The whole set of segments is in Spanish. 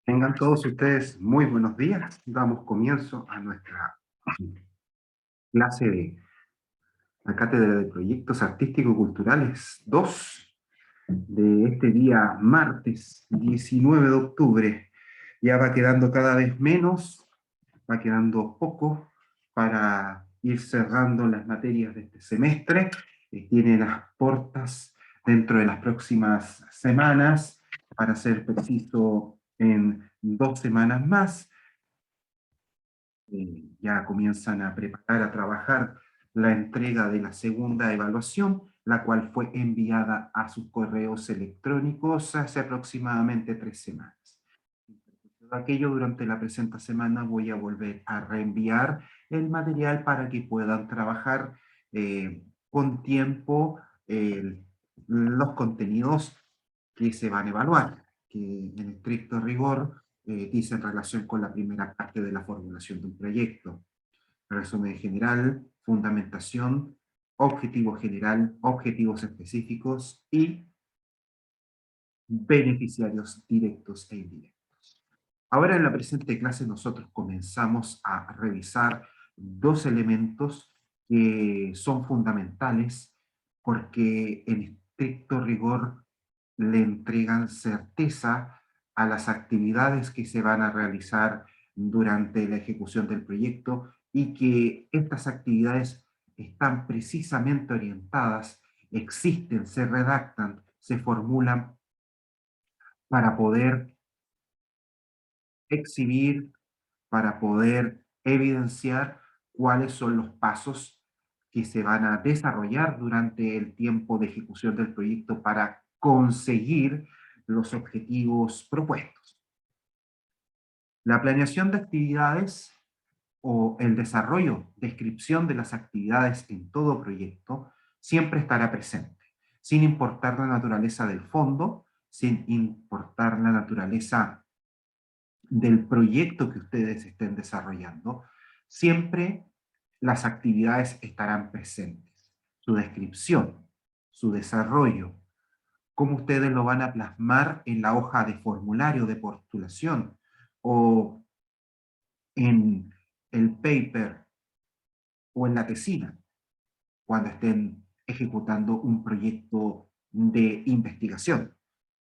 Tengan todos ustedes muy buenos días. Damos comienzo a nuestra clase de la Cátedra de Proyectos Artístico-Culturales 2 de este día martes 19 de octubre. Ya va quedando cada vez menos, va quedando poco para ir cerrando las materias de este semestre. Tiene las puertas dentro de las próximas semanas, para ser preciso, en 2 semanas más. Ya comienzan a preparar, a trabajar la entrega de la segunda evaluación, la cual fue enviada a sus correos electrónicos hace aproximadamente 3 semanas. Todo aquello, durante la presente semana voy a volver a reenviar el material para que puedan trabajar con tiempo los contenidos que se van a evaluar, que en estricto rigor dice en relación con la primera parte de la formulación de un proyecto. Resumen general, fundamentación, objetivo general, objetivos específicos y beneficiarios directos e indirectos. Ahora en la presente clase nosotros comenzamos a revisar dos elementos que son fundamentales porque en estricto rigor le entregan certeza a las actividades que se van a realizar durante la ejecución del proyecto, y que estas actividades están precisamente orientadas, existen, se redactan, se formulan para poder exhibir, para poder evidenciar cuáles son los pasos que se van a desarrollar durante el tiempo de ejecución del proyecto para conseguir los objetivos propuestos. La planeación de actividades o el desarrollo, descripción de las actividades en todo proyecto siempre estará presente, sin importar la naturaleza del fondo, sin importar la naturaleza del proyecto que ustedes estén desarrollando. Siempre las actividades estarán presentes. Su descripción, su desarrollo, cómo ustedes lo van a plasmar en la hoja de formulario de postulación o en el paper o en la tesina, cuando estén ejecutando un proyecto de investigación.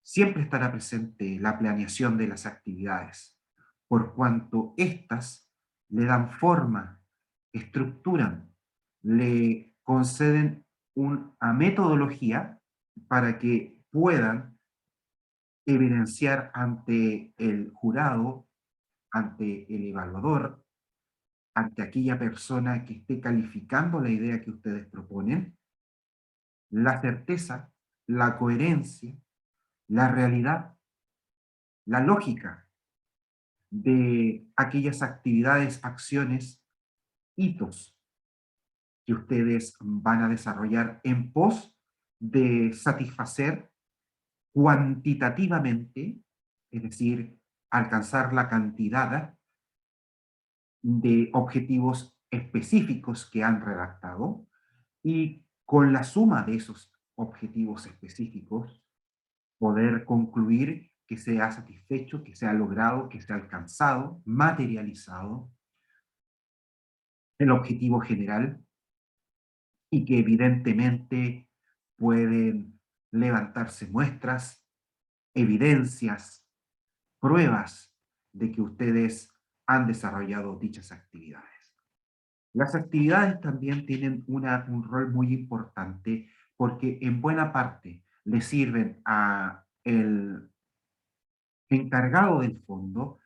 Siempre estará presente la planeación de las actividades, por cuanto éstas le dan forma, estructuran, le conceden una metodología para que puedan evidenciar ante el jurado, ante el evaluador, ante aquella persona que esté calificando la idea que ustedes proponen, la certeza, la coherencia, la realidad, la lógica de aquellas actividades, acciones, hitos que ustedes van a desarrollar en pos de satisfacer cuantitativamente, es decir, alcanzar la cantidad de objetivos específicos que han redactado, y con la suma de esos objetivos específicos poder concluir que se ha satisfecho, que se ha logrado, que se ha alcanzado, materializado el objetivo general, y que evidentemente pueden levantarse muestras, evidencias, pruebas de que ustedes han desarrollado dichas actividades. Las actividades también tienen un rol muy importante porque en buena parte le sirven a el encargado del fondo,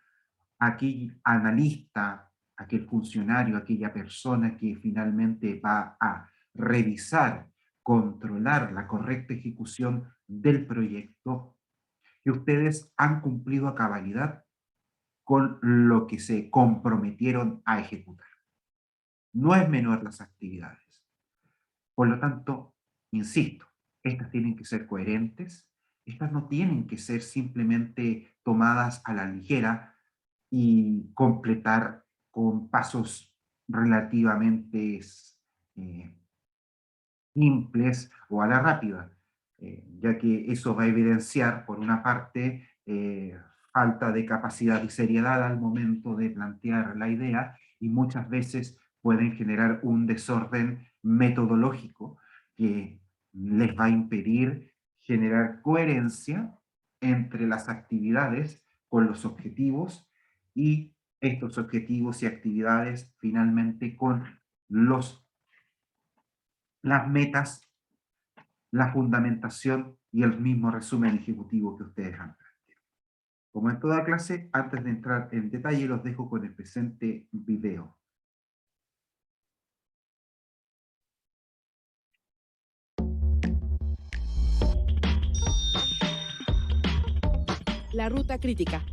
aquel analista, aquel funcionario, aquella persona que finalmente va a revisar, controlar la correcta ejecución del proyecto, que ustedes han cumplido a cabalidad con lo que se comprometieron a ejecutar. No es menor las actividades. Por lo tanto, insisto, estas tienen que ser coherentes, estas no tienen que ser simplemente tomadas a la ligera y completar con pasos relativamente eh, simples o a la rápida, ya que eso va a evidenciar, por una parte, falta de capacidad y seriedad al momento de plantear la idea, y muchas veces pueden generar un desorden metodológico que les va a impedir generar coherencia entre las actividades con los objetivos, y estos objetivos y actividades finalmente con las metas, la fundamentación y el mismo resumen ejecutivo que ustedes han planteado. Como en toda clase, antes de entrar en detalle, los dejo con el presente video. La ruta crítica.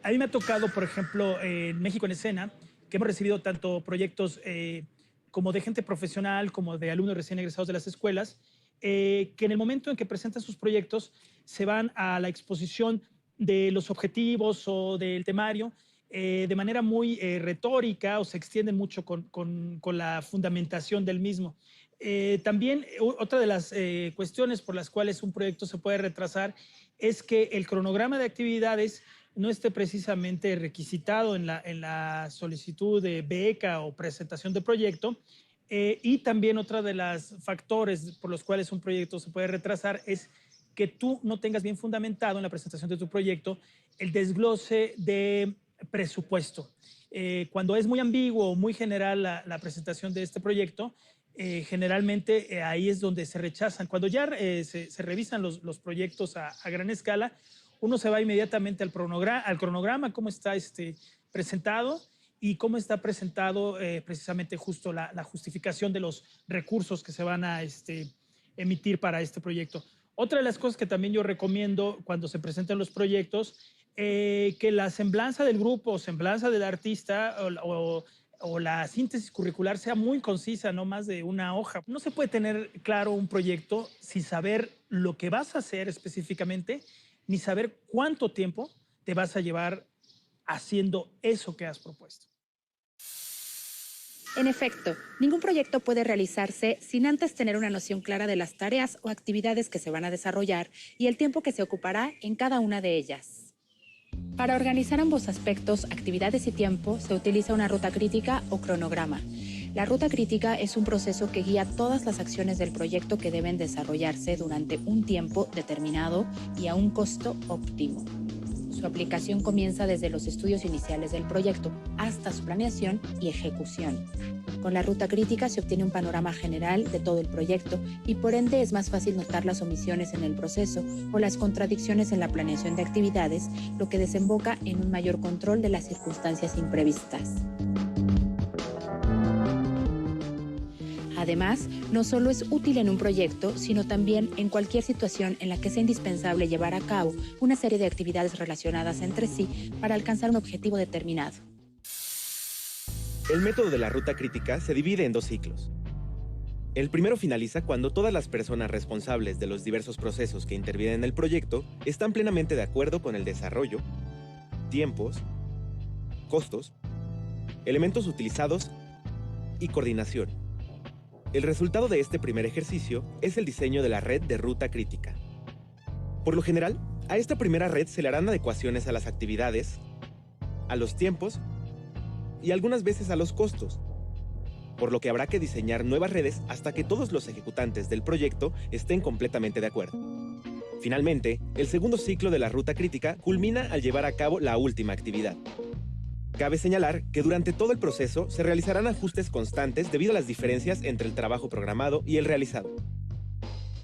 A mí me ha tocado, por ejemplo, en México en Escena, que hemos recibido tanto proyectos como de gente profesional, como de alumnos recién egresados de las escuelas, que en el momento en que presentan sus proyectos se van a la exposición de los objetivos o del temario de manera muy retórica, o se extienden mucho con la fundamentación del mismo. También otra de las cuestiones por las cuales un proyecto se puede retrasar es que el cronograma de actividades no esté precisamente requisitado en la solicitud de beca o presentación de proyecto. Y también otra de los factores por los cuales un proyecto se puede retrasar es que tú no tengas bien fundamentado en la presentación de tu proyecto el desglose de presupuesto. Cuando es muy ambiguo o muy general la presentación de este proyecto, generalmente ahí es donde se rechazan. Cuando ya se revisan los proyectos a gran escala, uno se va inmediatamente al cronograma, cómo está presentado y cómo está presentado precisamente justo la justificación de los recursos que se van a emitir para este proyecto. Otra de las cosas que también yo recomiendo cuando se presentan los proyectos, que la semblanza del grupo o semblanza del artista o la síntesis curricular sea muy concisa, no más de una hoja. No se puede tener claro un proyecto sin saber lo que vas a hacer específicamente, ni saber cuánto tiempo te vas a llevar haciendo eso que has propuesto. En efecto, ningún proyecto puede realizarse sin antes tener una noción clara de las tareas o actividades que se van a desarrollar y el tiempo que se ocupará en cada una de ellas. Para organizar ambos aspectos, actividades y tiempo, se utiliza una ruta crítica o cronograma. La ruta crítica es un proceso que guía todas las acciones del proyecto que deben desarrollarse durante un tiempo determinado y a un costo óptimo. Su aplicación comienza desde los estudios iniciales del proyecto hasta su planeación y ejecución. Con la ruta crítica se obtiene un panorama general de todo el proyecto y por ende es más fácil notar las omisiones en el proceso o las contradicciones en la planeación de actividades, lo que desemboca en un mayor control de las circunstancias imprevistas. Además, no solo es útil en un proyecto, sino también en cualquier situación en la que sea indispensable llevar a cabo una serie de actividades relacionadas entre sí para alcanzar un objetivo determinado. El método de la ruta crítica se divide en 2 ciclos. El primero finaliza cuando todas las personas responsables de los diversos procesos que intervienen en el proyecto están plenamente de acuerdo con el desarrollo, tiempos, costos, elementos utilizados y coordinación. El resultado de este primer ejercicio es el diseño de la red de ruta crítica. Por lo general, a esta primera red se le harán adecuaciones a las actividades, a los tiempos y algunas veces a los costos, por lo que habrá que diseñar nuevas redes hasta que todos los ejecutantes del proyecto estén completamente de acuerdo. Finalmente, el segundo ciclo de la ruta crítica culmina al llevar a cabo la última actividad. Cabe señalar que durante todo el proceso se realizarán ajustes constantes debido a las diferencias entre el trabajo programado y el realizado.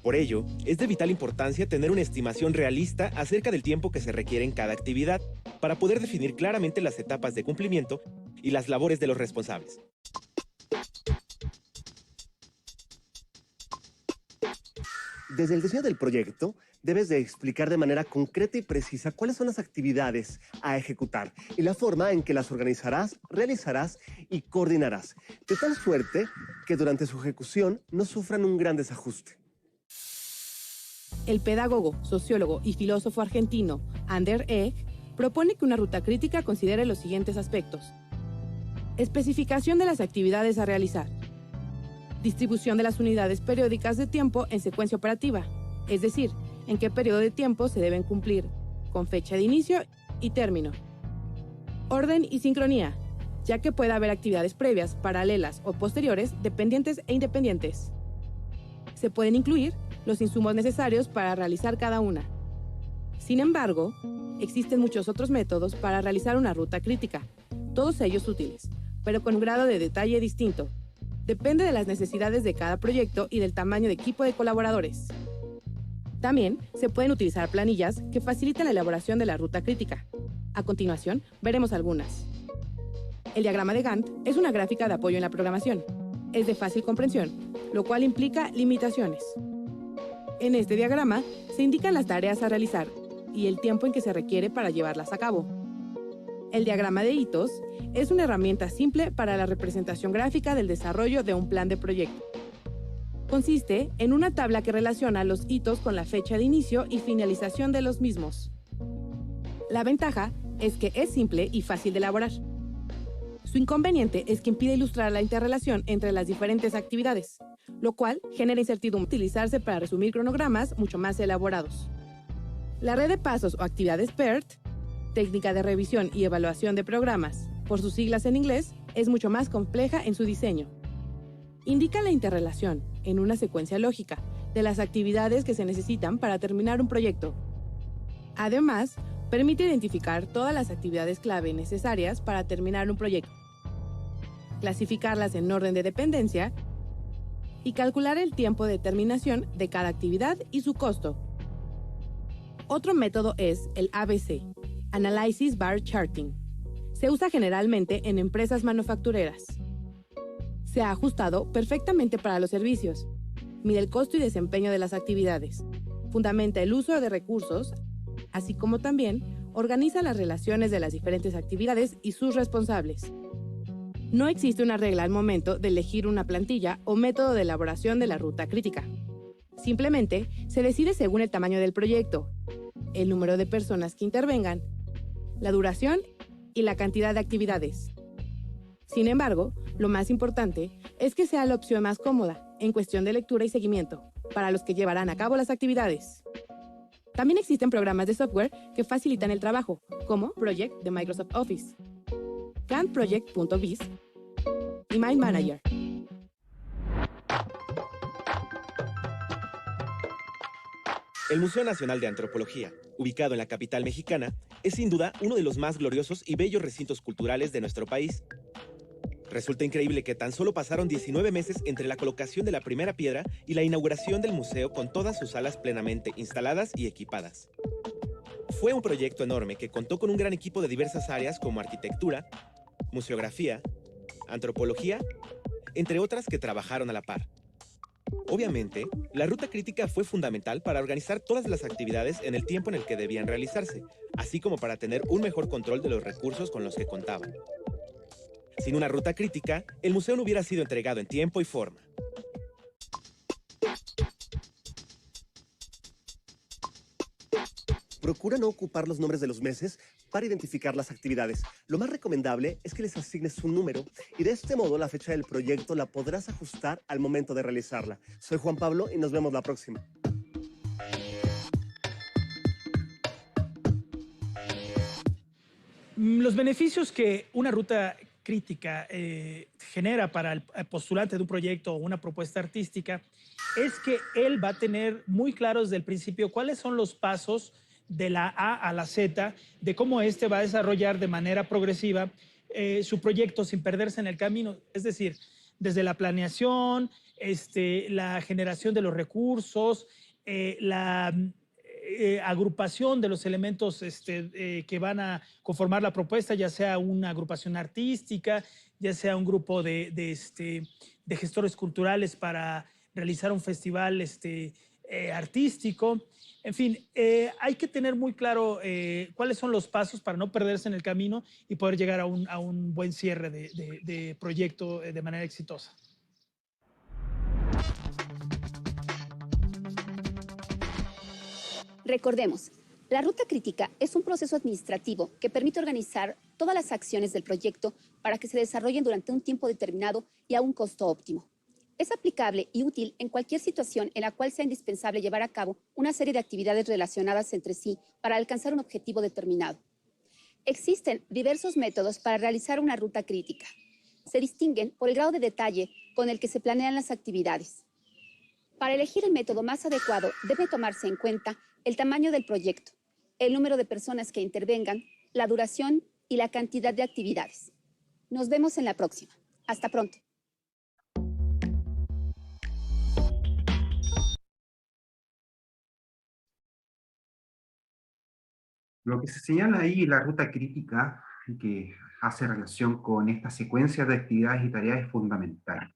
Por ello, es de vital importancia tener una estimación realista acerca del tiempo que se requiere en cada actividad para poder definir claramente las etapas de cumplimiento y las labores de los responsables. Desde el diseño del proyecto, debes de explicar de manera concreta y precisa cuáles son las actividades a ejecutar y la forma en que las organizarás, realizarás y coordinarás, de tal suerte que durante su ejecución no sufran un gran desajuste. El pedagogo, sociólogo y filósofo argentino Ander Egg propone que una ruta crítica considere los siguientes aspectos. Especificación de las actividades a realizar. Distribución de las unidades periódicas de tiempo en secuencia operativa, es decir, en qué periodo de tiempo se deben cumplir, con fecha de inicio y término. Orden y sincronía, ya que puede haber actividades previas, paralelas o posteriores, dependientes e independientes. Se pueden incluir los insumos necesarios para realizar cada una. Sin embargo, existen muchos otros métodos para realizar una ruta crítica, todos ellos útiles, pero con un grado de detalle distinto. Depende de las necesidades de cada proyecto y del tamaño de equipo de colaboradores. También se pueden utilizar planillas que facilitan la elaboración de la ruta crítica. A continuación, veremos algunas. El diagrama de Gantt es una gráfica de apoyo en la programación. Es de fácil comprensión, lo cual implica limitaciones. En este diagrama se indican las tareas a realizar y el tiempo en que se requiere para llevarlas a cabo. El diagrama de hitos es una herramienta simple para la representación gráfica del desarrollo de un plan de proyecto. Consiste en una tabla que relaciona los hitos con la fecha de inicio y finalización de los mismos. La ventaja es que es simple y fácil de elaborar. Su inconveniente es que impide ilustrar la interrelación entre las diferentes actividades, lo cual genera incertidumbre utilizarse para resumir cronogramas mucho más elaborados. La red de pasos o actividades PERT, técnica de revisión y evaluación de programas, por sus siglas en inglés, es mucho más compleja en su diseño. Indica la interrelación, en una secuencia lógica, de las actividades que se necesitan para terminar un proyecto. Además, permite identificar todas las actividades clave necesarias para terminar un proyecto, clasificarlas en orden de dependencia y calcular el tiempo de terminación de cada actividad y su costo. Otro método es el ABC, Analysis Bar Charting. Se usa generalmente en empresas manufactureras. Se ha ajustado perfectamente para los servicios. Mide el costo y desempeño de las actividades. Fundamenta el uso de recursos, así como también organiza las relaciones de las diferentes actividades y sus responsables. No existe una regla al momento de elegir una plantilla o método de elaboración de la ruta crítica. Simplemente se decide según el tamaño del proyecto, el número de personas que intervengan, la duración y la cantidad de actividades. Sin embargo, lo más importante es que sea la opción más cómoda en cuestión de lectura y seguimiento para los que llevarán a cabo las actividades. También existen programas de software que facilitan el trabajo, como Project de Microsoft Office, Ganttproject.biz y Mind Manager. El Museo Nacional de Antropología, ubicado en la capital mexicana, es sin duda uno de los más gloriosos y bellos recintos culturales de nuestro país. Resulta increíble que tan solo pasaron 19 meses entre la colocación de la primera piedra y la inauguración del museo con todas sus salas plenamente instaladas y equipadas. Fue un proyecto enorme que contó con un gran equipo de diversas áreas como arquitectura, museografía, antropología, entre otras que trabajaron a la par. Obviamente, la ruta crítica fue fundamental para organizar todas las actividades en el tiempo en el que debían realizarse, así como para tener un mejor control de los recursos con los que contaban. Sin una ruta crítica, el museo no hubiera sido entregado en tiempo y forma. Procura no ocupar los nombres de los meses para identificar las actividades. Lo más recomendable es que les asignes un número y de este modo la fecha del proyecto la podrás ajustar al momento de realizarla. Soy Juan Pablo y nos vemos la próxima. Los beneficios que una ruta crítica genera para el postulante de un proyecto o una propuesta artística es que él va a tener muy claro desde el principio cuáles son los pasos de la A a la Z, de cómo éste va a desarrollar de manera progresiva su proyecto sin perderse en el camino. Es decir, desde la planeación, la generación de los recursos, la agrupación de los elementos que van a conformar la propuesta, ya sea una agrupación artística, ya sea un grupo de gestores culturales para realizar un festival artístico. En fin, hay que tener muy claro cuáles son los pasos para no perderse en el camino y poder llegar a un buen cierre de proyecto de manera exitosa. Recordemos, la ruta crítica es un proceso administrativo que permite organizar todas las acciones del proyecto para que se desarrollen durante un tiempo determinado y a un costo óptimo. Es aplicable y útil en cualquier situación en la cual sea indispensable llevar a cabo una serie de actividades relacionadas entre sí para alcanzar un objetivo determinado. Existen diversos métodos para realizar una ruta crítica. Se distinguen por el grado de detalle con el que se planean las actividades. Para elegir el método más adecuado debe tomarse en cuenta el tamaño del proyecto, el número de personas que intervengan, la duración y la cantidad de actividades. Nos vemos en la próxima. Hasta pronto. Lo que se señala ahí, la ruta crítica, que hace relación con esta secuencia de actividades y tareas, es fundamental.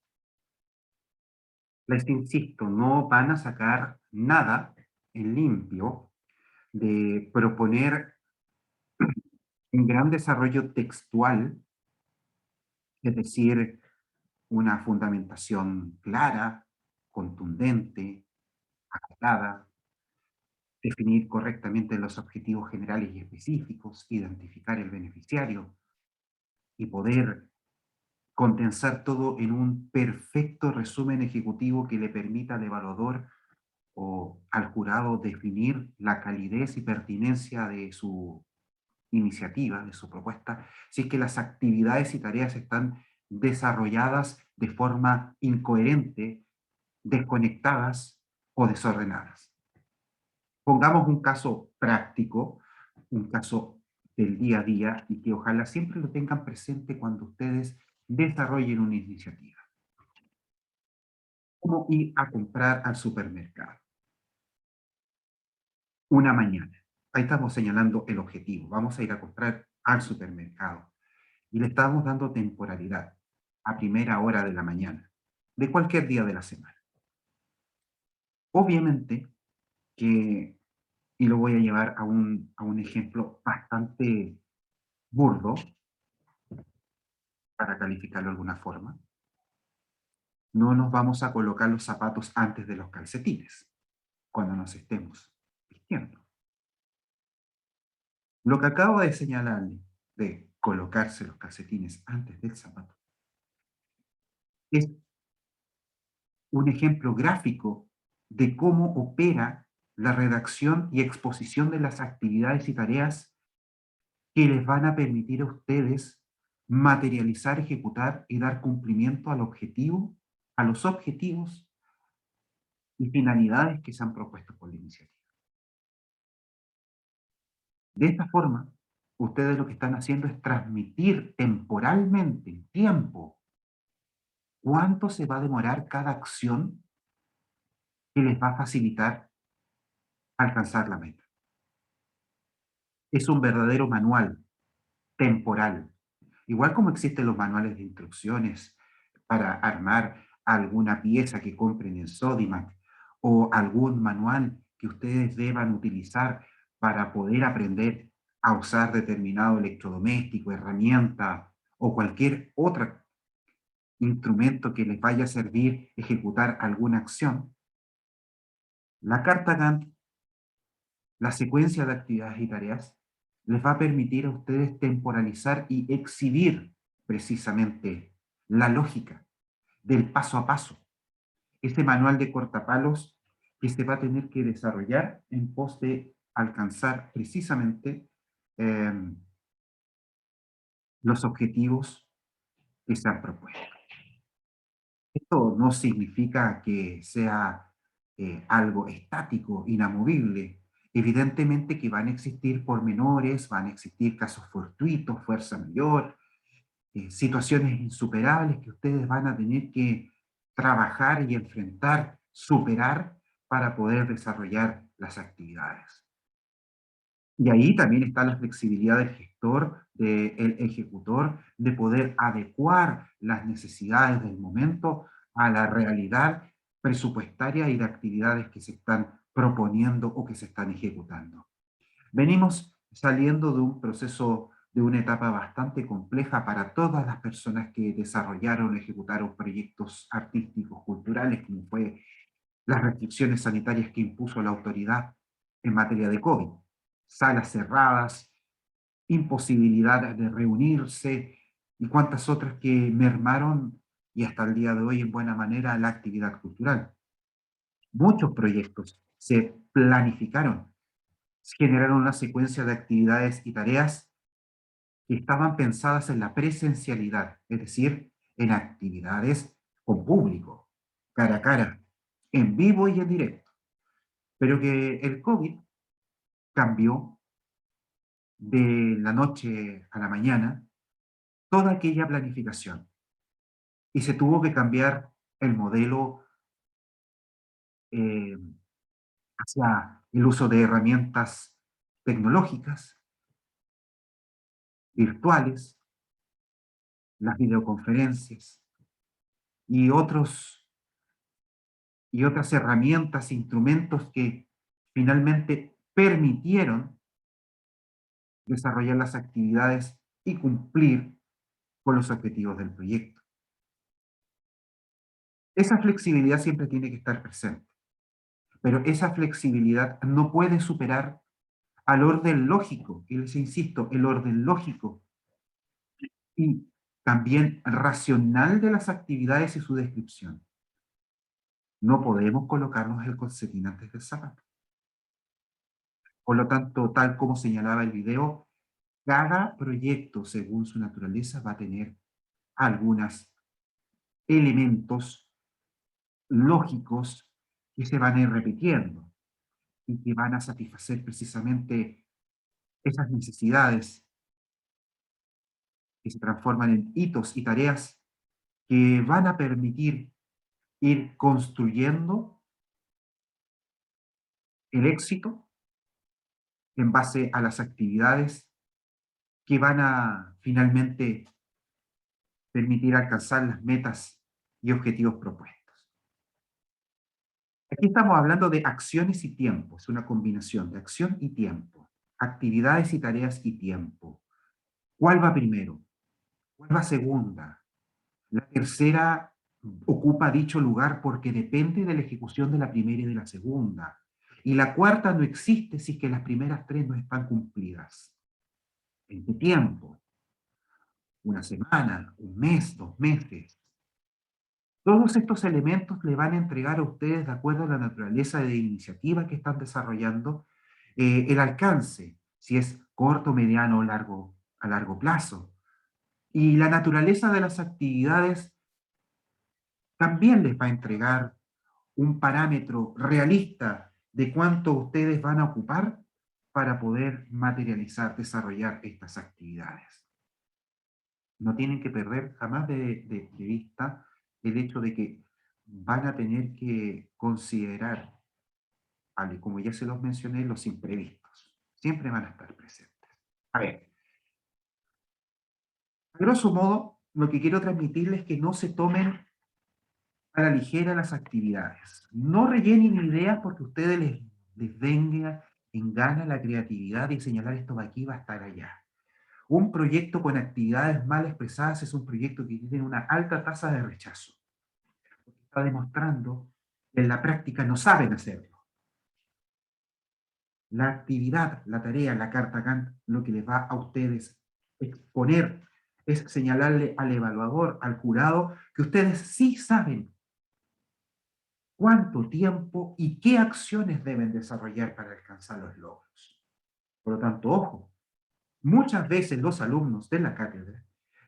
Les insisto, no van a sacar nada en limpio de proponer un gran desarrollo textual, es decir, una fundamentación clara, contundente, aclarada, definir correctamente los objetivos generales y específicos, identificar el beneficiario y poder condensar todo en un perfecto resumen ejecutivo que le permita al evaluador o al jurado definir la calidez y pertinencia de su iniciativa, de su propuesta, si es que las actividades y tareas están desarrolladas de forma incoherente, desconectadas o desordenadas. Pongamos un caso práctico, un caso del día a día, y que ojalá siempre lo tengan presente cuando ustedes desarrollen una iniciativa. ¿Cómo ir a comprar al supermercado? Una mañana. Ahí estamos señalando el objetivo. Vamos a ir a comprar al supermercado. Y le estamos dando temporalidad a primera hora de la mañana, de cualquier día de la semana. Obviamente que, y lo voy a llevar a un ejemplo bastante burdo, para calificarlo de alguna forma, no nos vamos a colocar los zapatos antes de los calcetines, cuando nos estemos vistiendo. Lo que acabo de señalarle, de colocarse los calcetines antes del zapato, es un ejemplo gráfico de cómo opera la redacción y exposición de las actividades y tareas que les van a permitir a ustedes materializar, ejecutar y dar cumplimiento al objetivo, a los objetivos y finalidades que se han propuesto por la iniciativa. De esta forma, ustedes lo que están haciendo es transmitir temporalmente, en tiempo, cuánto se va a demorar cada acción que les va a facilitar alcanzar la meta. Es un verdadero manual temporal. Igual como existen los manuales de instrucciones para armar alguna pieza que compren en Sodimac o algún manual que ustedes deban utilizar para poder aprender a usar determinado electrodoméstico, herramienta o cualquier otro instrumento que les vaya a servir ejecutar alguna acción. La carta Gantt, la secuencia de actividades y tareas, les va a permitir a ustedes temporalizar y exhibir precisamente la lógica del paso a paso. Este manual de cortapalos que se va a tener que desarrollar en pos de alcanzar precisamente los objetivos que se han propuesto. Esto no significa que sea algo estático, inamovible. Evidentemente que van a existir pormenores, van a existir casos fortuitos, fuerza mayor, situaciones insuperables que ustedes van a tener que trabajar y enfrentar, superar para poder desarrollar las actividades. Y ahí también está la flexibilidad del gestor, del ejecutor, de poder adecuar las necesidades del momento a la realidad presupuestaria y de actividades que se están proponiendo o que se están ejecutando. Venimos saliendo de un proceso, de una etapa bastante compleja para todas las personas que desarrollaron o ejecutaron proyectos artísticos, culturales, como fue las restricciones sanitarias que impuso la autoridad en materia de COVID. Salas cerradas, imposibilidad de reunirse y cuantas otras que mermaron y hasta el día de hoy en buena manera la actividad cultural. Muchos proyectos se planificaron, se generaron una secuencia de actividades y tareas que estaban pensadas en la presencialidad, es decir, en actividades con público, cara a cara, en vivo y en directo. Pero que el COVID cambió de la noche a la mañana toda aquella planificación y se tuvo que cambiar el modelo eh, hacia el uso de herramientas tecnológicas, virtuales, las videoconferencias y otras herramientas, instrumentos que finalmente permitieron desarrollar las actividades y cumplir con los objetivos del proyecto. Esa flexibilidad siempre tiene que estar presente, pero esa flexibilidad no puede superar al orden lógico, y les insisto, el orden lógico y también racional de las actividades y su descripción. No podemos colocarnos el calcetín antes del zapato. Por lo tanto, tal como señalaba el video, cada proyecto, según su naturaleza, va a tener algunos elementos lógicos que se van a ir repitiendo y que van a satisfacer precisamente esas necesidades que se transforman en hitos y tareas que van a permitir ir construyendo el éxito en base a las actividades que van a finalmente permitir alcanzar las metas y objetivos propuestos. Aquí estamos hablando de acciones y tiempo, es una combinación de acción y tiempo, actividades y tareas y tiempo. ¿Cuál va primero? ¿Cuál va segunda? La tercera ocupa dicho lugar porque depende de la ejecución de la primera y de la segunda. Y la cuarta no existe si es que las primeras tres no están cumplidas. ¿En qué tiempo? ¿Una semana? ¿Un mes? ¿2 meses? Todos estos elementos le van a entregar a ustedes, de acuerdo a la naturaleza de iniciativa que están desarrollando, el alcance, si es corto, mediano o largo, a largo plazo. Y la naturaleza de las actividades también les va a entregar un parámetro realista de cuánto ustedes van a ocupar para poder materializar, desarrollar estas actividades. No tienen que perder jamás de vista el hecho de que van a tener que considerar, como ya se los mencioné, los imprevistos. Siempre van a estar presentes. A ver, a grosso modo, lo que quiero transmitirles es que no se tomen a la ligera las actividades. No rellenen ideas porque a ustedes les venga en gana la creatividad y señalar esto de aquí va a estar allá. Un proyecto con actividades mal expresadas es un proyecto que tiene una alta tasa de rechazo. Está demostrando que en la práctica no saben hacerlo. La actividad, la tarea, la carta Gantt, lo que les va a ustedes exponer es señalarle al evaluador, al jurado, que ustedes sí saben cuánto tiempo y qué acciones deben desarrollar para alcanzar los logros. Por lo tanto, ojo, muchas veces los alumnos de la cátedra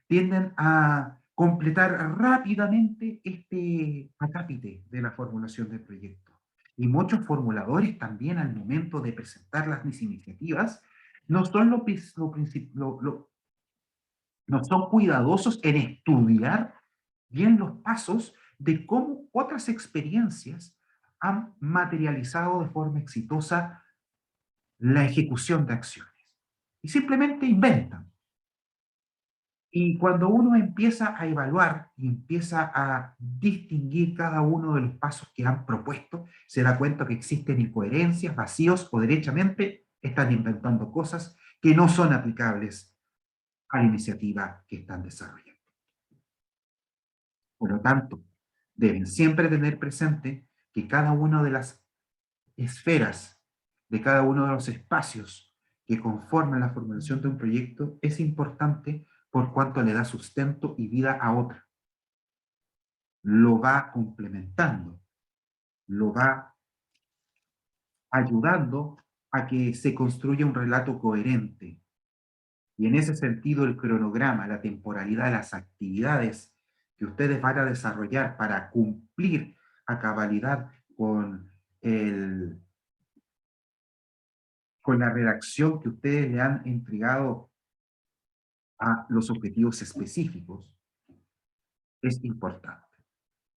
tienden a completar rápidamente este acápite de la formulación del proyecto. Y muchos formuladores también al momento de presentar las mis iniciativas no son, no son cuidadosos en estudiar bien los pasos de cómo otras experiencias han materializado de forma exitosa la ejecución de acciones. Y simplemente inventan. Y cuando uno empieza a evaluar y empieza a distinguir cada uno de los pasos que han propuesto, se da cuenta que existen incoherencias, vacíos o derechamente están inventando cosas que no son aplicables a la iniciativa que están desarrollando. Por lo tanto, deben siempre tener presente que cada una de las esferas, de cada uno de los espacios que conforman la formulación de un proyecto es importante por cuanto le da sustento y vida a otra. lo va complementando, lo va ayudando a que se construya un relato coherente. Y en ese sentido, el cronograma, la temporalidad, las actividades que ustedes van a desarrollar para cumplir a cabalidad el, con la redacción que ustedes le han entregado a los objetivos específicos, es importante.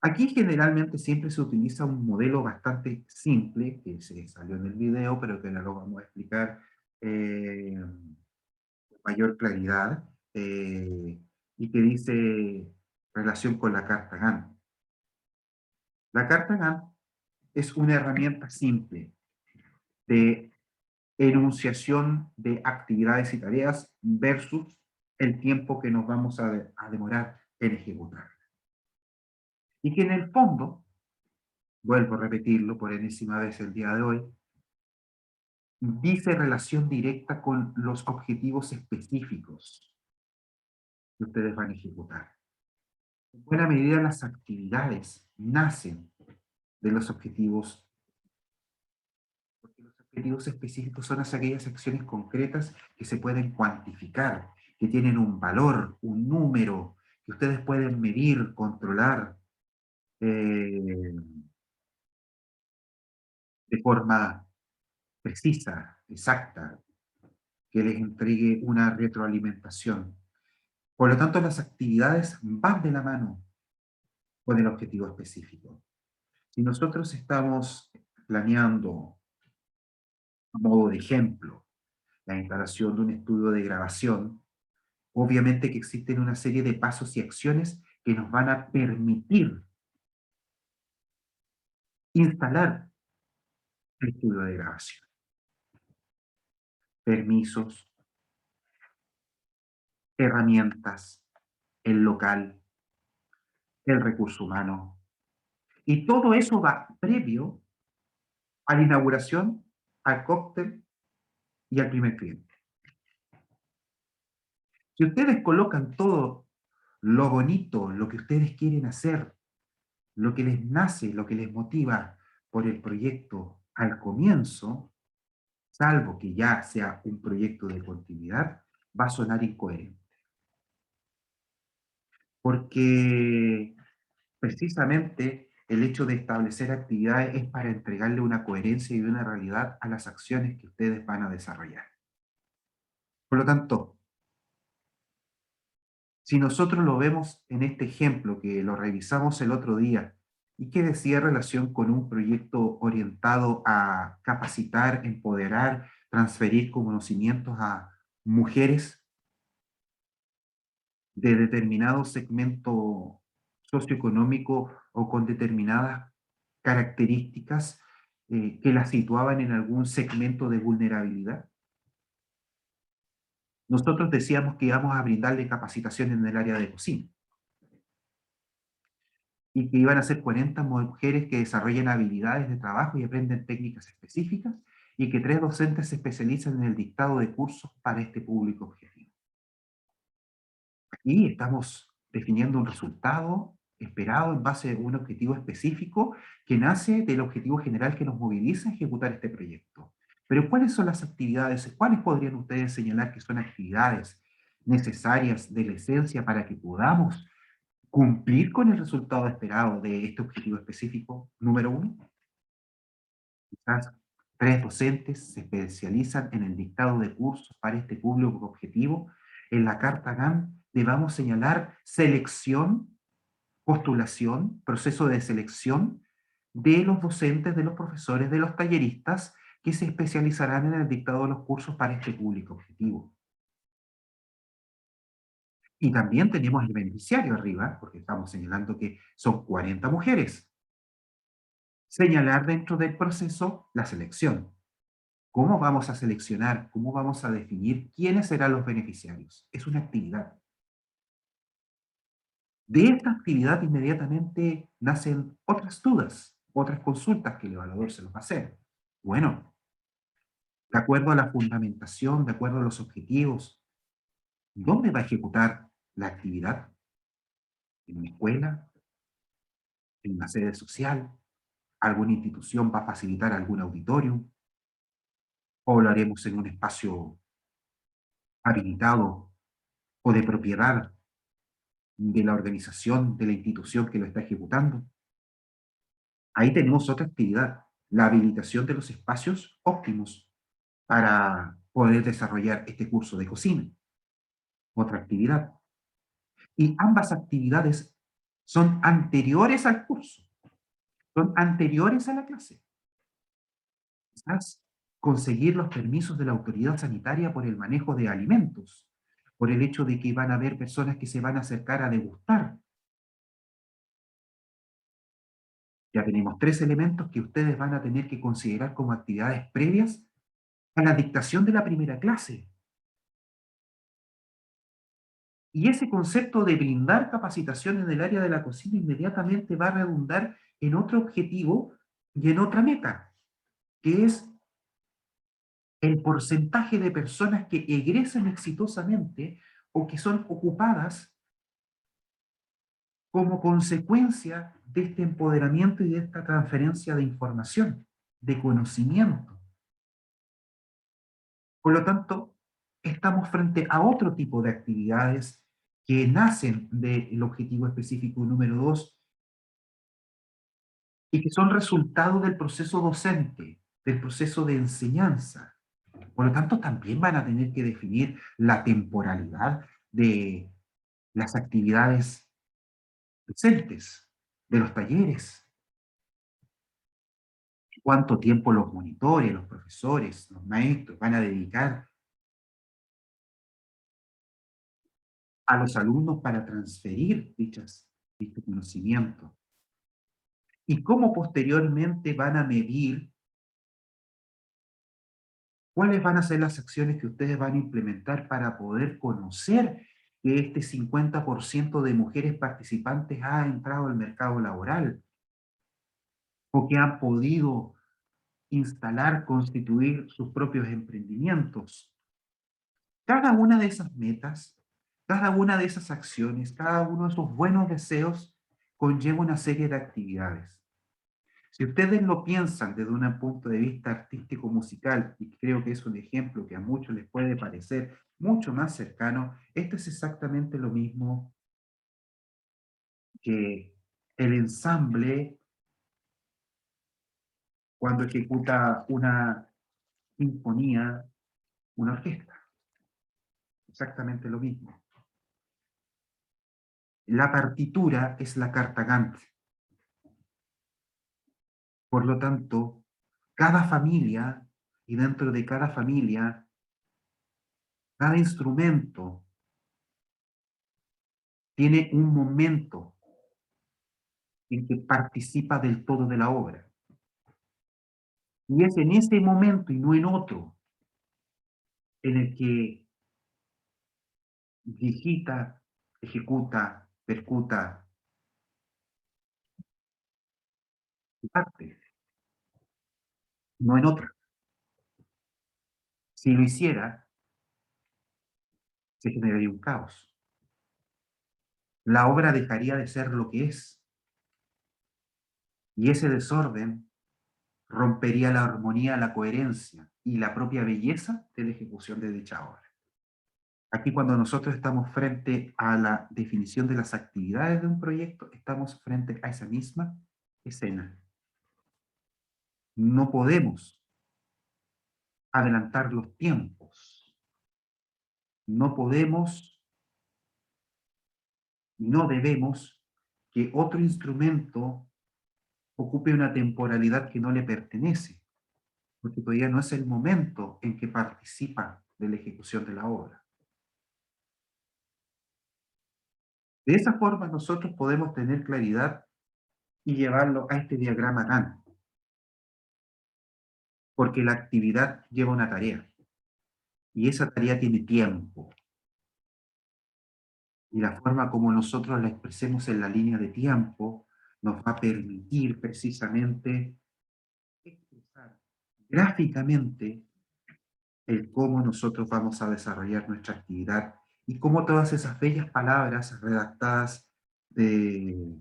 Aquí generalmente siempre se utiliza un modelo bastante simple, que se salió en el video, pero que no lo vamos a explicar con mayor claridad, y que dice relación con la carta Gantt. La carta Gantt es una herramienta simple de enunciación de actividades y tareas versus el tiempo que nos vamos a demorar en ejecutar. Y que en el fondo, vuelvo a repetirlo por enésima vez el día de hoy, dice relación directa con los objetivos específicos que ustedes van a ejecutar. En buena medida las actividades nacen de los objetivos, porque los objetivos específicos son aquellas acciones concretas que se pueden cuantificar, que tienen un valor, un número, que ustedes pueden medir, controlar, de forma precisa, exacta, que les entregue una retroalimentación. Por lo tanto, las actividades van de la mano con el objetivo específico. Si nosotros estamos planeando, a modo de ejemplo, la instalación de un estudio de grabación, obviamente que existen una serie de pasos y acciones que nos van a permitir instalar el estudio de grabación. Permisos, herramientas, el local, el recurso humano. Y todo eso va previo a la inauguración, al cóctel y al primer cliente. Si ustedes colocan todo lo bonito, lo que ustedes quieren hacer, lo que les nace, lo que les motiva por el proyecto al comienzo, salvo que ya sea un proyecto de continuidad, va a sonar incoherente. Porque precisamente el hecho de establecer actividades es para entregarle una coherencia y una realidad a las acciones que ustedes van a desarrollar. Por lo tanto, si nosotros lo vemos en este ejemplo que lo revisamos el otro día y que decía relación con un proyecto orientado a capacitar, empoderar, transferir conocimientos a mujeres de determinado segmento socioeconómico o con determinadas características que las situaban en algún segmento de vulnerabilidad. Nosotros decíamos que íbamos a brindarle capacitación en el área de cocina y que iban a ser 40 mujeres que desarrollen habilidades de trabajo y aprenden técnicas específicas y que 3 docentes se especializan en el dictado de cursos para este público objetivo. Aquí estamos definiendo un resultado esperado en base a un objetivo específico que nace del objetivo general que nos moviliza a ejecutar este proyecto. Pero ¿cuáles son las actividades? ¿Cuáles podrían ustedes señalar que son actividades necesarias de la esencia para que podamos cumplir con el resultado esperado de este objetivo específico? Número 1, quizás 3 docentes se especializan en el dictado de cursos para este público objetivo. En la carta Gantt debamos señalar selección, postulación, proceso de selección de los docentes, de los profesores, de los talleristas que se especializarán en el dictado de los cursos para este público objetivo. Y también tenemos el beneficiario arriba, porque estamos señalando que son 40 mujeres. Señalar dentro del proceso la selección. ¿Cómo vamos a seleccionar? ¿Cómo vamos a definir quiénes serán los beneficiarios? Es una actividad. De esta actividad inmediatamente nacen otras dudas, otras consultas que el evaluador se los va a hacer. Bueno, de acuerdo a la fundamentación, de acuerdo a los objetivos, ¿dónde va a ejecutar la actividad? ¿En una escuela? en una sede social, alguna institución va a facilitar algún auditorio, o lo haremos en un espacio habilitado o de propiedad de la organización, de la institución que lo está ejecutando. Ahí tenemos otra actividad, la habilitación de los espacios óptimos para poder desarrollar este curso de cocina, otra actividad. Y ambas actividades son anteriores al curso, son anteriores a la clase. Quizás conseguir los permisos de la autoridad sanitaria por el manejo de alimentos, por el hecho de que van a haber personas que se van a acercar a degustar. Ya tenemos 3 elementos que ustedes van a tener que considerar como actividades previas a la dictación de la primera clase. Y ese concepto de brindar capacitación en el área de la cocina inmediatamente va a redundar en otro objetivo y en otra meta, que es el porcentaje de personas que egresan exitosamente o que son ocupadas como consecuencia de este empoderamiento y de esta transferencia de información, de conocimiento. Por lo tanto, estamos frente a otro tipo de actividades que nacen del objetivo específico número 2 y que son resultado del proceso docente, del proceso de enseñanza. Por lo tanto, también van a tener que definir la temporalidad de las actividades presentes, de los talleres, cuánto tiempo los monitores, los profesores, los maestros van a dedicar a los alumnos para transferir dicho conocimiento. Y cómo posteriormente van a medir cuáles van a ser las acciones que ustedes van a implementar para poder conocer que este 50% de mujeres participantes ha entrado al mercado laboral o que han podido instalar, constituir sus propios emprendimientos. Cada una de esas metas, cada una de esas acciones, cada uno de esos buenos deseos conlleva una serie de actividades. Si ustedes lo piensan desde un punto de vista artístico musical, y creo que es un ejemplo que a muchos les puede parecer mucho más cercano, esto es exactamente lo mismo que el ensamble cuando ejecuta una sinfonía, una orquesta. Exactamente lo mismo. La partitura es la carta Gantt. Por lo tanto, cada familia, y dentro de cada familia, cada instrumento tiene un momento en que participa del todo de la obra. Y es en ese momento y no en otro en el que digita, ejecuta, percuta su parte, no en otra. Si lo hiciera, se generaría un caos. La obra dejaría de ser lo que es. Y ese desorden rompería la armonía, la coherencia y la propia belleza de la ejecución de dicha obra. Aquí cuando nosotros estamos frente a la definición de las actividades de un proyecto, estamos frente a esa misma escena. No podemos adelantar los tiempos. No podemos, no debemos que otro instrumento ocupe una temporalidad que no le pertenece, porque todavía no es el momento en que participa de la ejecución de la obra. De esa forma nosotros podemos tener claridad y llevarlo a este diagrama Gantt, porque la actividad lleva una tarea, y esa tarea tiene tiempo. Y la forma como nosotros la expresemos en la línea de tiempo nos va a permitir precisamente expresar gráficamente el cómo nosotros vamos a desarrollar nuestra actividad y cómo todas esas bellas palabras redactadas de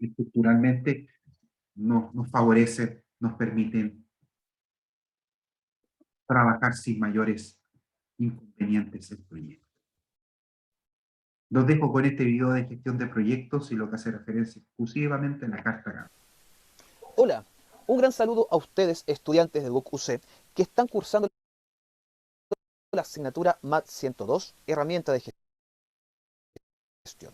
estructuralmente nos favorecen, nos permiten trabajar sin mayores inconvenientes el proyecto. Los dejo con este video de gestión de proyectos y lo que hace referencia exclusivamente a la carta Gantt. Hola, un gran saludo a ustedes, estudiantes del GUC UC, que están cursando la asignatura MAT 102, Herramienta de Gestión.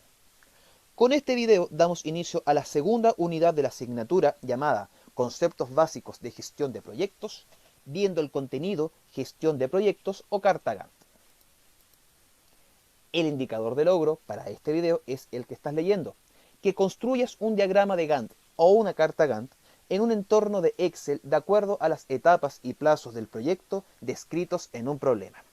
Con este video damos inicio a la segunda unidad de la asignatura llamada Conceptos Básicos de Gestión de Proyectos, viendo el contenido Gestión de Proyectos o Carta Gantt. El indicador de logro para este video es el que estás leyendo, que construyas un diagrama de Gantt o una carta Gantt en un entorno de Excel de acuerdo a las etapas y plazos del proyecto descritos en un problema.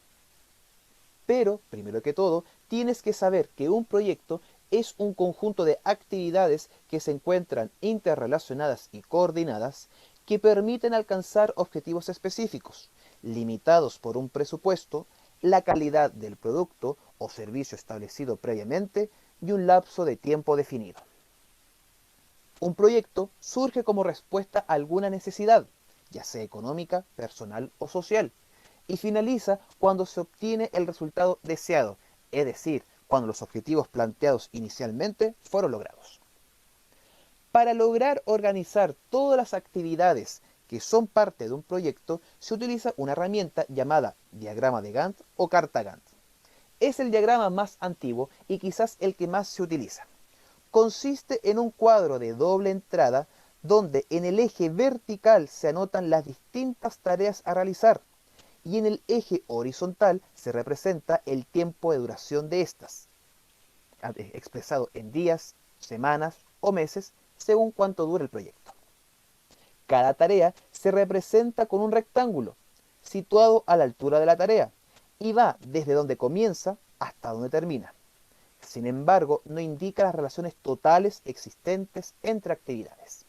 Pero, primero que todo, tienes que saber que un proyecto es un conjunto de actividades que se encuentran interrelacionadas y coordinadas que permiten alcanzar objetivos específicos, limitados por un presupuesto, la calidad del producto o servicio establecido previamente y un lapso de tiempo definido. Un proyecto surge como respuesta a alguna necesidad, ya sea económica, personal o social, y finaliza cuando se obtiene el resultado deseado, es decir, cuando los objetivos planteados inicialmente fueron logrados. Para lograr organizar todas las actividades que son parte de un proyecto, se utiliza una herramienta llamada diagrama de Gantt o carta Gantt. Es el diagrama más antiguo y quizás el que más se utiliza. Consiste en un cuadro de doble entrada donde en el eje vertical se anotan las distintas tareas a realizar y en el eje horizontal se representa el tiempo de duración de estas, expresado en días, semanas o meses según cuánto dure el proyecto. Cada tarea se representa con un rectángulo situado a la altura de la tarea y va desde donde comienza hasta donde termina. Sin embargo, no indica las relaciones totales existentes entre actividades.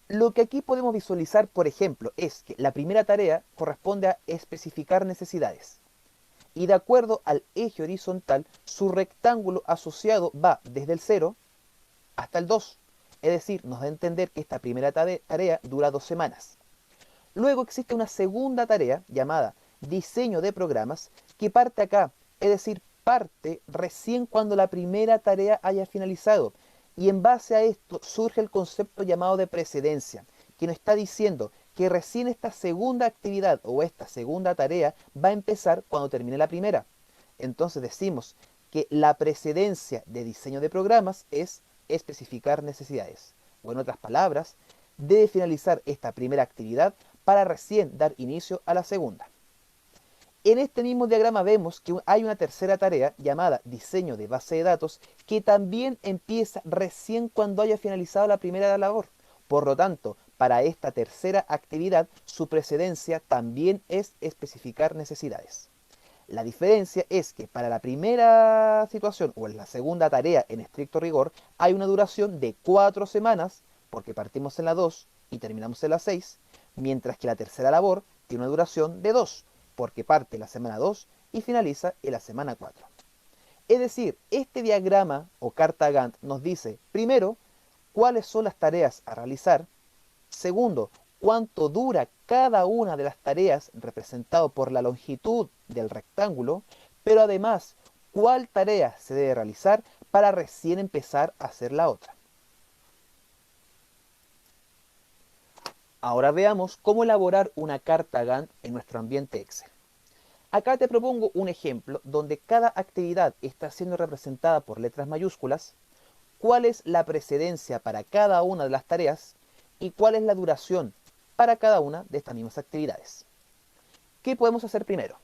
Lo que aquí podemos visualizar, por ejemplo, es que la primera tarea corresponde a especificar necesidades. Y de acuerdo al eje horizontal, su rectángulo asociado va desde el 0 hasta el 2. Es decir, nos da a entender que esta primera tarea dura 2 semanas. Luego existe una segunda tarea llamada diseño de programas que parte acá, es decir, parte recién cuando la primera tarea haya finalizado. Y en base a esto surge el concepto llamado de precedencia, que nos está diciendo que recién esta segunda actividad o esta segunda tarea va a empezar cuando termine la primera. Entonces decimos que la precedencia de diseño de programas es especificar necesidades. O en otras palabras, debe finalizar esta primera actividad para recién dar inicio a la segunda. En este mismo diagrama vemos que hay una tercera tarea llamada diseño de base de datos que también empieza recién cuando haya finalizado la primera labor. Por lo tanto, para esta tercera actividad, su precedencia también es especificar necesidades. La diferencia es que para la primera situación o en la segunda tarea en estricto rigor hay una duración de 4 semanas porque partimos en la 2 y terminamos en la 6, mientras que la tercera labor tiene una duración de 2 porque parte la semana 2 y finaliza en la semana 4. Es decir, este diagrama o carta Gantt nos dice, primero, cuáles son las tareas a realizar, segundo, cuánto dura cada una de las tareas representado por la longitud del rectángulo, pero además, cuál tarea se debe realizar para recién empezar a hacer la otra. Ahora veamos cómo elaborar una carta Gantt en nuestro ambiente Excel. Acá te propongo un ejemplo donde cada actividad está siendo representada por letras mayúsculas, cuál es la precedencia para cada una de las tareas y cuál es la duración para cada una de estas mismas actividades. ¿Qué podemos hacer primero?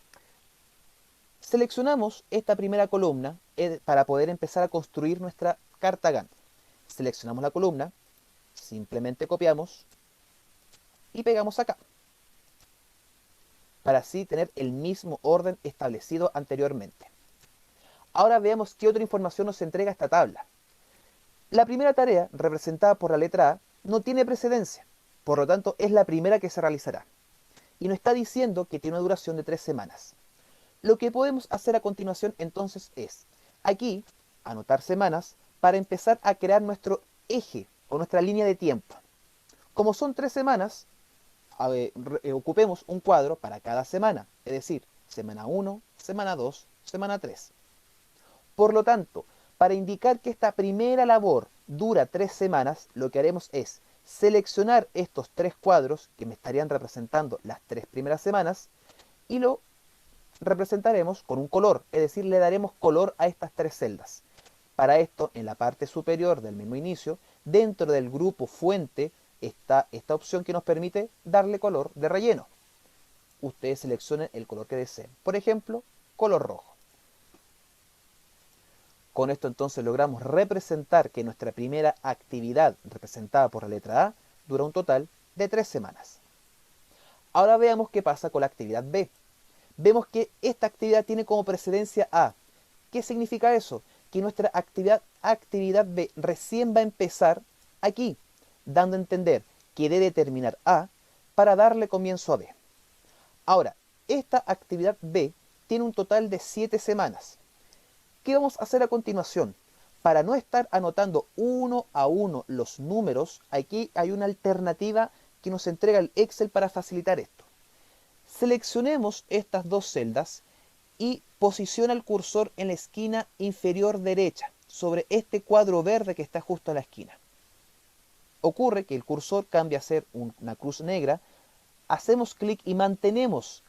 Seleccionamos esta primera columna para poder empezar a construir nuestra carta Gantt. Seleccionamos la columna, simplemente copiamos y pegamos acá, para así tener el mismo orden establecido anteriormente. Ahora veamos qué otra información nos entrega esta tabla. La primera tarea, representada por la letra A, no tiene precedencia, por lo tanto es la primera que se realizará. Y nos está diciendo que tiene una duración de 3 semanas. Lo que podemos hacer a continuación entonces es, aquí anotar semanas para empezar a crear nuestro eje o nuestra línea de tiempo. Como son 3 semanas, ocupemos un cuadro para cada semana, es decir, semana 1, semana 2, semana 3. Por lo tanto, para indicar que esta primera labor dura 3 semanas, lo que haremos es seleccionar estos 3 cuadros que me estarían representando las 3 primeras semanas y lo representaremos con un color, es decir, le daremos color a estas 3 celdas. Para esto, en la parte superior del mismo inicio, dentro del grupo fuente, está esta opción que nos permite darle color de relleno. Ustedes seleccionen el color que deseen. Por ejemplo, color rojo. Con esto entonces logramos representar que nuestra primera actividad, representada por la letra A, dura un total de 3 semanas. Ahora veamos qué pasa con la actividad B. Vemos que esta actividad tiene como precedencia A. ¿Qué significa eso? Que nuestra actividad B recién va a empezar aquí, dando a entender que debe terminar A para darle comienzo a B. Ahora, esta actividad B tiene un total de 7 semanas. ¿Qué vamos a hacer a continuación? Para no estar anotando uno a uno los números, aquí hay una alternativa que nos entrega el Excel para facilitar esto. Seleccionemos estas 2 celdas y posiciona el cursor en la esquina inferior derecha, sobre este cuadro verde que está justo en la esquina. Ocurre que el cursor cambia a ser una cruz negra, hacemos clic y mantenemos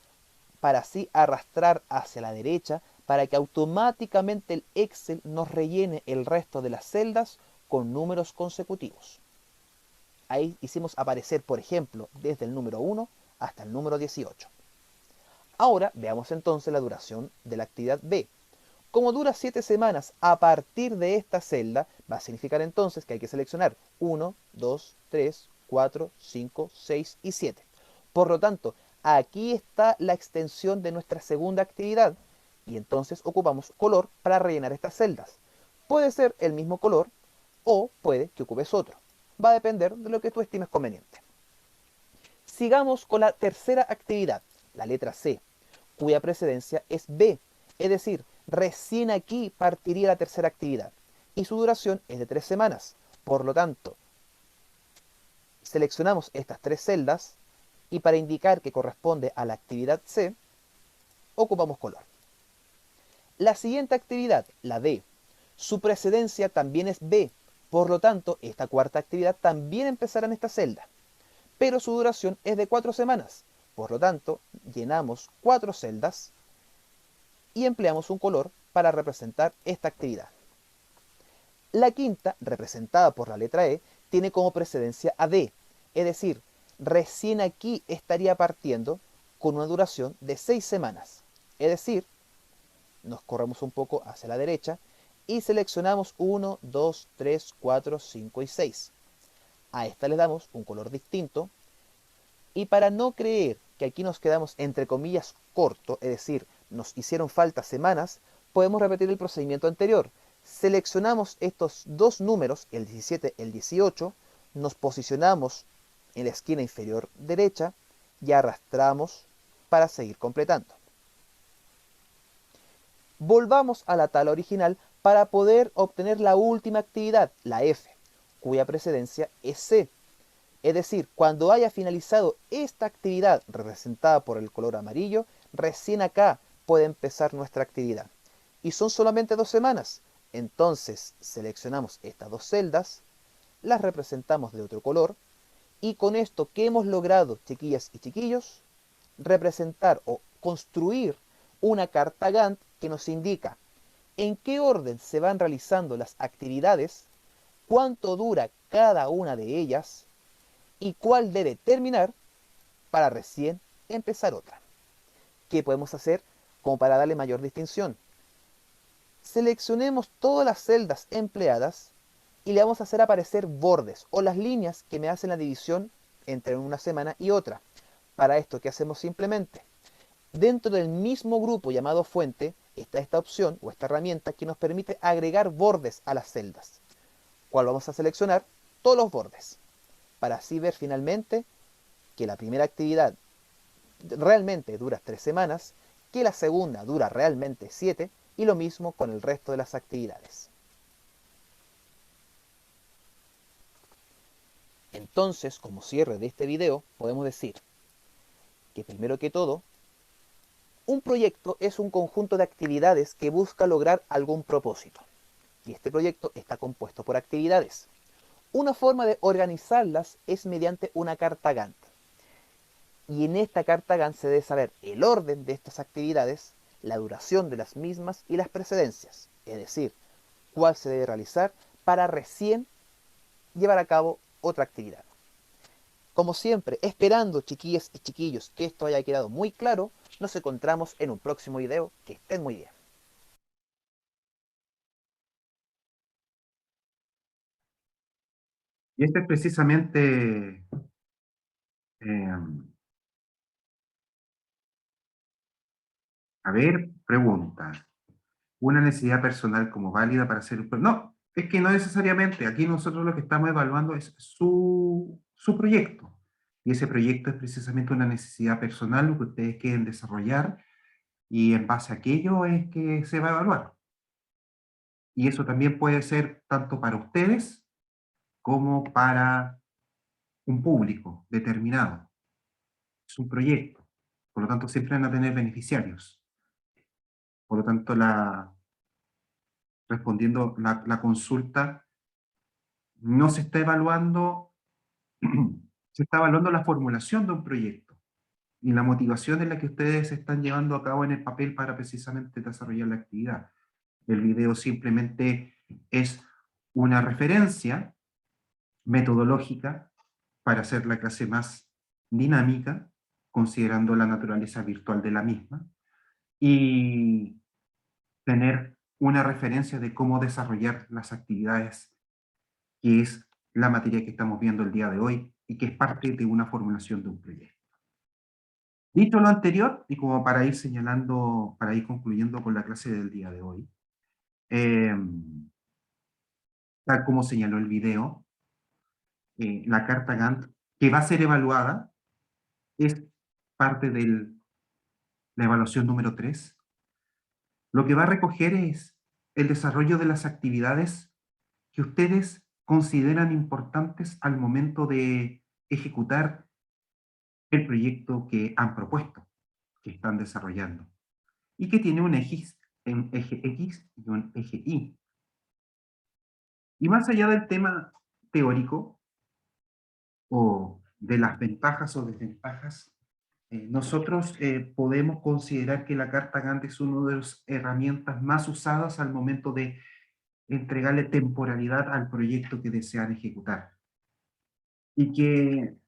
para así arrastrar hacia la derecha para que automáticamente el Excel nos rellene el resto de las celdas con números consecutivos. Ahí hicimos aparecer, por ejemplo, desde el número 1 hasta el número 18. Ahora veamos entonces la duración de la actividad B. Como dura 7 semanas a partir de esta celda, va a significar entonces que hay que seleccionar 1, 2, 3, 4, 5, 6 y 7. Por lo tanto, aquí está la extensión de nuestra segunda actividad y entonces ocupamos color para rellenar estas celdas. Puede ser el mismo color o puede que ocupes otro. Va a depender de lo que tú estimes conveniente. Sigamos con la tercera actividad, la letra C, cuya precedencia es B, es decir, recién aquí partiría la tercera actividad y su duración es de 3 semanas. Por lo tanto, seleccionamos estas 3 celdas y para indicar que corresponde a la actividad C, ocupamos color. La siguiente actividad, la D, su precedencia también es B, por lo tanto, esta cuarta actividad también empezará en esta celda, pero su duración es de 4 semanas. Por lo tanto, llenamos 4 celdas y empleamos un color para representar esta actividad. La quinta, representada por la letra E, tiene como precedencia a D, es decir, recién aquí estaría partiendo con una duración de 6 semanas. Es decir, nos corremos un poco hacia la derecha y seleccionamos 1, 2, 3, 4, 5 y 6. A esta le damos un color distinto y para no creer que aquí nos quedamos entre comillas corto, es decir, nos hicieron falta semanas, podemos repetir el procedimiento anterior. Seleccionamos estos 2 números, el 17 y el 18, nos posicionamos en la esquina inferior derecha y arrastramos para seguir completando. Volvamos a la tabla original para poder obtener la última actividad, la F, cuya precedencia es C. Es decir, cuando haya finalizado esta actividad representada por el color amarillo, recién acá puede empezar nuestra actividad. Y son solamente 2 semanas. Entonces seleccionamos estas 2 celdas, las representamos de otro color, y con esto que hemos logrado, chiquillas y chiquillos, representar o construir una carta Gantt que nos indica en qué orden se van realizando las actividades, cuánto dura cada una de ellas y cuál debe terminar para recién empezar otra. ¿Qué podemos hacer como para darle mayor distinción? Seleccionemos todas las celdas empleadas y le vamos a hacer aparecer bordes o las líneas que me hacen la división entre una semana y otra. Para esto, ¿qué hacemos simplemente? Dentro del mismo grupo llamado fuente está esta opción o esta herramienta que nos permite agregar bordes a las celdas. ¿Cuál vamos a seleccionar? Todos los bordes. Para así ver finalmente que la primera actividad realmente dura 3 semanas, que la segunda dura realmente 7 y lo mismo con el resto de las actividades. Entonces, como cierre de este video, podemos decir que primero que todo, un proyecto es un conjunto de actividades que busca lograr algún propósito. Y este proyecto está compuesto por actividades. Una forma de organizarlas es mediante una carta Gantt. Y en esta carta Gantt se debe saber el orden de estas actividades, la duración de las mismas y las precedencias. Es decir, cuál se debe realizar para recién llevar a cabo otra actividad. Como siempre, esperando, chiquillas y chiquillos, que esto haya quedado muy claro, nos encontramos en un próximo video. Que estén muy bien. Y este es precisamente a ver, pregunta. ¿Una necesidad personal como válida para hacer un No, es que no necesariamente. Aquí nosotros lo que estamos evaluando es su proyecto. Y ese proyecto es precisamente una necesidad personal, lo que ustedes quieren desarrollar, y en base a aquello es que se va a evaluar. Y eso también puede ser tanto para ustedes como para un público determinado. Es un proyecto. Por lo tanto, siempre van a tener beneficiarios. Por lo tanto, respondiendo la consulta, no se está evaluando, se está evaluando la formulación de un proyecto y la motivación en la que ustedes están llevando a cabo en el papel para precisamente desarrollar la actividad. El video simplemente es una referencia metodológica para hacer la clase más dinámica, considerando la naturaleza virtual de la misma, y tener una referencia de cómo desarrollar las actividades, que es la materia que estamos viendo el día de hoy y que es parte de una formulación de un proyecto. Dicho lo anterior, y como para ir señalando, para ir concluyendo con la clase del día de hoy, tal como señaló el video, la carta Gantt, que va a ser evaluada, es parte de la evaluación número 3. Lo que va a recoger es el desarrollo de las actividades que ustedes consideran importantes al momento de ejecutar el proyecto que han propuesto, que están desarrollando, y que tiene un eje X y un eje Y. Y más allá del tema teórico o de las ventajas o desventajas, nosotros podemos considerar que la carta Gantt es una de las herramientas más usadas al momento de entregarle temporalidad al proyecto que desean ejecutar. Y que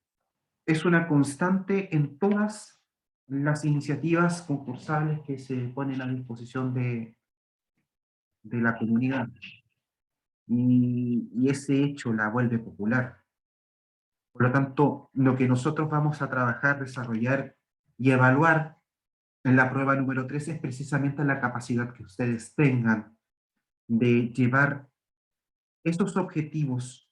es una constante en todas las iniciativas concursables que se ponen a disposición de la comunidad. Y ese hecho la vuelve popular. Por lo tanto, lo que nosotros vamos a trabajar, desarrollar y evaluar en la prueba número 3 es precisamente la capacidad que ustedes tengan de llevar esos objetivos,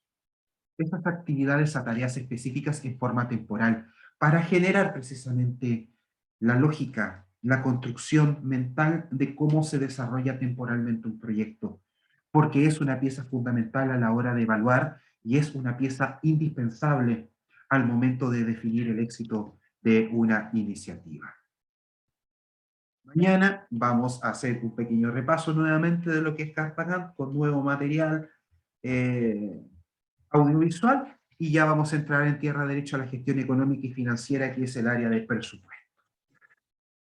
esas actividades a tareas específicas en forma temporal, para generar precisamente la lógica, la construcción mental de cómo se desarrolla temporalmente un proyecto, porque es una pieza fundamental a la hora de evaluar y es una pieza indispensable al momento de definir el éxito de una iniciativa. Mañana vamos a hacer un pequeño repaso nuevamente de lo que es Carta Gantt con nuevo material audiovisual, y ya vamos a entrar en tierra derecha a la gestión económica y financiera, que es el área del presupuesto.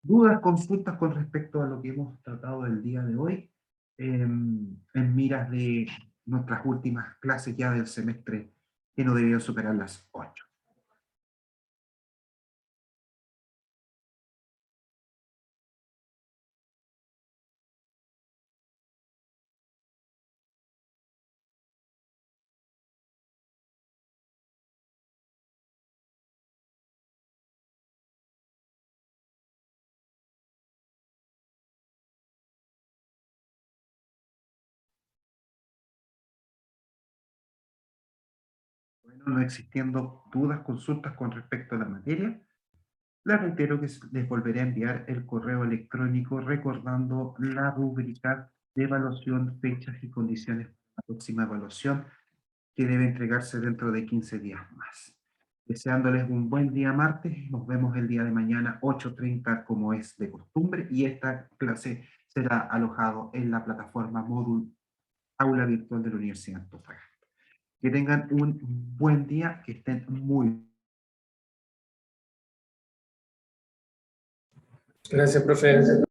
¿Dudas, consultas con respecto a lo que hemos tratado el día de hoy? En miras de nuestras últimas clases ya del semestre, que no debieron superar las 8. Bueno, no existiendo dudas, consultas con respecto a la materia, les reitero que les volveré a enviar el correo electrónico recordando la rúbrica de evaluación, fechas y condiciones para la próxima evaluación que debe entregarse dentro de 15 días más. Deseándoles un buen día martes, nos vemos el día de mañana 8:30 como es de costumbre, y esta clase será alojado en la plataforma Moodle Aula Virtual de la Universidad de Antofagasta. Que tengan un buen día, que estén muy Gracias, profe.